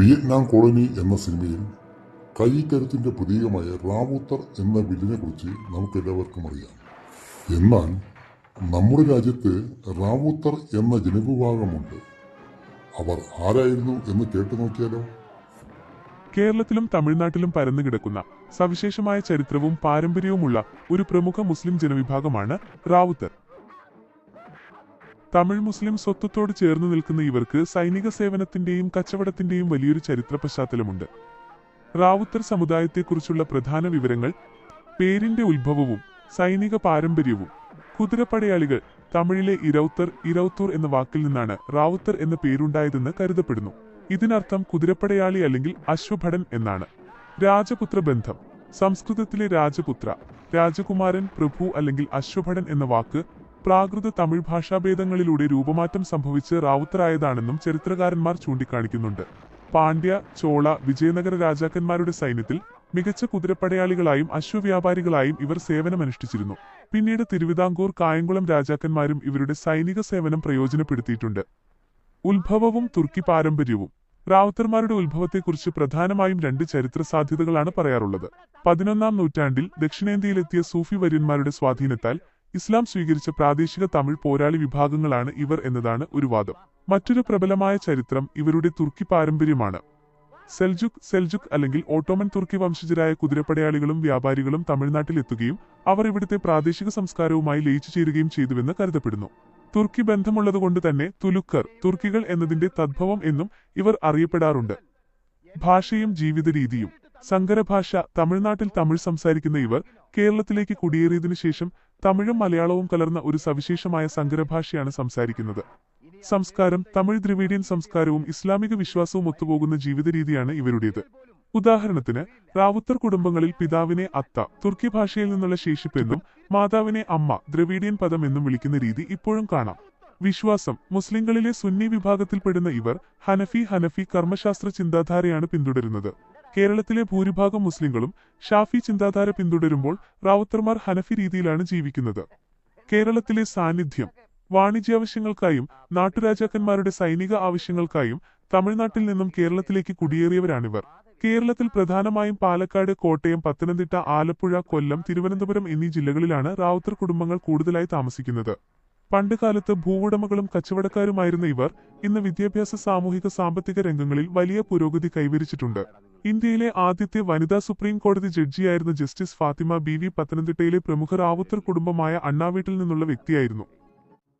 Vietnam colony എന്ന സിനിമയിൽ കൈക്കരുത്തിന്റെ പ്രതീകമായ റാവുത്തർ എന്ന വില്ലിനെ കുറിച്ച് നമുക്കെല്ലാവർക്കും അറിയാം. എന്നാൽ നമ്മുടെ രാജ്യത്ത് റാവുത്തർ എന്ന ജനവിഭാഗമുണ്ട്. അവർ ആരായിരുന്നു എന്ന് കേട്ടു നോക്കിയാലോ. കേരളത്തിലും തമിഴ്നാട്ടിലും പരന്നു കിടക്കുന്ന സവിശേഷമായ ചരിത്രവും പാരമ്പര്യവുമുള്ള ഒരു പ്രമുഖ മുസ്ലിം ജനവിഭാഗമാണ് റാവുത്തർ. തമിഴ് മുസ്ലിം സ്വത്വത്തോട് ചേർന്ന് നിൽക്കുന്ന ഇവർക്ക് സൈനിക സേവനത്തിന്റെയും കച്ചവടത്തിന്റെയും വലിയൊരു ചരിത്ര പശ്ചാത്തലമുണ്ട്. റാവുത്തർ സമുദായത്തെക്കുറിച്ചുള്ള പ്രധാന വിവരങ്ങൾ: പേരിന്റെ ഉത്ഭവവും സൈനിക പാരമ്പര്യവും. കുതിരപ്പടയാളികൾ. തമിഴിലെ ഇരൗത്തൂർ എന്ന വാക്കിൽ നിന്നാണ് റാവുത്തർ എന്ന പേരുണ്ടായതെന്ന് കരുതപ്പെടുന്നു. ഇതിനർത്ഥം കുതിരപ്പടയാളി അല്ലെങ്കിൽ അശ്വഭടൻ എന്നാണ്. രാജപുത്ര ബന്ധം. സംസ്കൃതത്തിലെ രാജപുത്ര, രാജകുമാരൻ, പ്രഭു അല്ലെങ്കിൽ അശ്വഭടൻ എന്ന വാക്ക് പ്രാകൃത തമിഴ് ഭാഷാഭേദങ്ങളിലൂടെ രൂപമാറ്റം സംഭവിച്ച് റാവുത്തറായതാണെന്നും ചരിത്രകാരന്മാർ ചൂണ്ടിക്കാണിക്കുന്നുണ്ട്. പാണ്ഡ്യ, ചോള, വിജയനഗര രാജാക്കന്മാരുടെ സൈന്യത്തിൽ മികച്ച കുതിരപ്പടയാളികളായും അശ്വവ്യാപാരികളായും ഇവർ സേവനമനുഷ്ഠിച്ചിരുന്നു. പിന്നീട് തിരുവിതാംകൂർ, കായംകുളം രാജാക്കന്മാരും ഇവരുടെ സൈനിക സേവനം പ്രയോജനപ്പെടുത്തിയിട്ടുണ്ട്. ഉത്ഭവവും തുർക്കി പാരമ്പര്യവും. റാവുത്തർമാരുടെ ഉത്ഭവത്തെക്കുറിച്ച് പ്രധാനമായും രണ്ട് ചരിത്ര സാധ്യതകളാണ് പറയാറുള്ളത്. 11ാം നൂറ്റാണ്ടിൽ ദക്ഷിണേന്ത്യയിലെത്തിയ സൂഫി വര്യന്മാരുടെ സ്വാധീനത്താൽ ഇസ്ലാം സ്വീകരിച്ച പ്രാദേശിക തമിഴ് പോരാളി വിഭാഗങ്ങളാണ് ഇവർ എന്നതാണ് ഒരു വാദം. മറ്റൊരു പ്രബലമായ ചരിത്രം ഇവരുടെ തുർക്കി പാരമ്പര്യമാണ്. സെൽജുക് അല്ലെങ്കിൽ ഓട്ടോമൻ തുർക്കി വംശജരായ കുതിരപ്പടയാളികളും വ്യാപാരികളും തമിഴ്നാട്ടിലെത്തുകയും അവർ ഇവിടുത്തെ പ്രാദേശിക സംസ്കാരവുമായി ലയിച്ചു ചേരുകയും ചെയ്തുവെന്ന് കരുതപ്പെടുന്നു. തുർക്കി ബന്ധമുള്ളതുകൊണ്ട് തന്നെ തുലുക്കർ, തുർക്കികൾ എന്നതിന്റെ തദ്ഭവം എന്നും ഇവർ അറിയപ്പെടാറുണ്ട്. ഭാഷയും ജീവിത രീതിയും. സങ്കരഭാഷ. തമിഴ്നാട്ടിൽ തമിഴ് സംസാരിക്കുന്ന ഇവർ കേരളത്തിലേക്ക് കുടിയേറിയതിനു ശേഷം തമിഴും മലയാളവും കലർന്ന ഒരു സവിശേഷമായ സങ്കരഭാഷയാണ് സംസാരിക്കുന്നത്. സംസ്കാരം. തമിഴ് ദ്രവീഡിയൻ സംസ്കാരവും ഇസ്ലാമിക വിശ്വാസവും ഒത്തുപോകുന്ന ജീവിത രീതിയാണ് ഇവരുടേത്. ഉദാഹരണത്തിന്, റാവുത്തർ കുടുംബങ്ങളിൽ പിതാവിനെ അത്ത, തുർക്കി ഭാഷയിൽ നിന്നുള്ള ശേഷിപ്പെന്നും മാതാവിനെ അമ്മ, ദ്രവീഡിയൻ പദം എന്നും വിളിക്കുന്ന രീതി ഇപ്പോഴും കാണാം. വിശ്വാസം. മുസ്ലിങ്ങളിലെ സുന്നി വിഭാഗത്തിൽപ്പെടുന്ന ഇവർ ഹനഫി കർമ്മശാസ്ത്ര ചിന്താധാരയാണ് പിന്തുടരുന്നത്. കേരളത്തിലെ ഭൂരിഭാഗം മുസ്ലിങ്ങളും ഷാഫി ചിന്താധാര പിന്തുടരുമ്പോൾ റാവുത്തർമാർ ഹനഫി രീതിയിലാണ് ജീവിക്കുന്നത്. കേരളത്തിലെ സാന്നിധ്യം. വാണിജ്യാവശ്യങ്ങൾക്കായും നാട്ടുരാജാക്കന്മാരുടെ സൈനിക ആവശ്യങ്ങൾക്കായും തമിഴ്നാട്ടിൽ നിന്നും കേരളത്തിലേക്ക് കുടിയേറിയവരാണിവർ. കേരളത്തിൽ പ്രധാനമായും പാലക്കാട്, കോട്ടയം, പത്തനംതിട്ട, ആലപ്പുഴ, കൊല്ലം, തിരുവനന്തപുരം എന്നീ ജില്ലകളിലാണ് റാവുത്തർ കുടുംബങ്ങൾ കൂടുതലായി താമസിക്കുന്നത്. പണ്ടുകാലത്ത് ഭൂവുടമകളും കച്ചവടക്കാരുമായിരുന്ന ഇവർ ഇന്ന് വിദ്യാഭ്യാസ, സാമൂഹിക, സാമ്പത്തിക രംഗങ്ങളിൽ വലിയ പുരോഗതി കൈവരിച്ചിട്ടുണ്ട്. ഇന്ത്യയിലെ ആദ്യത്തെ വനിതാ സുപ്രീം കോടതി ജഡ്ജിയായിരുന്ന ജസ്റ്റിസ് ഫാത്തിമ ബീവി പത്തനംതിട്ടയിലെ പ്രമുഖ റാവുത്തർ കുടുംബമായ അണ്ണാവീട്ടിൽ നിന്നുള്ള വ്യക്തിയായിരുന്നു.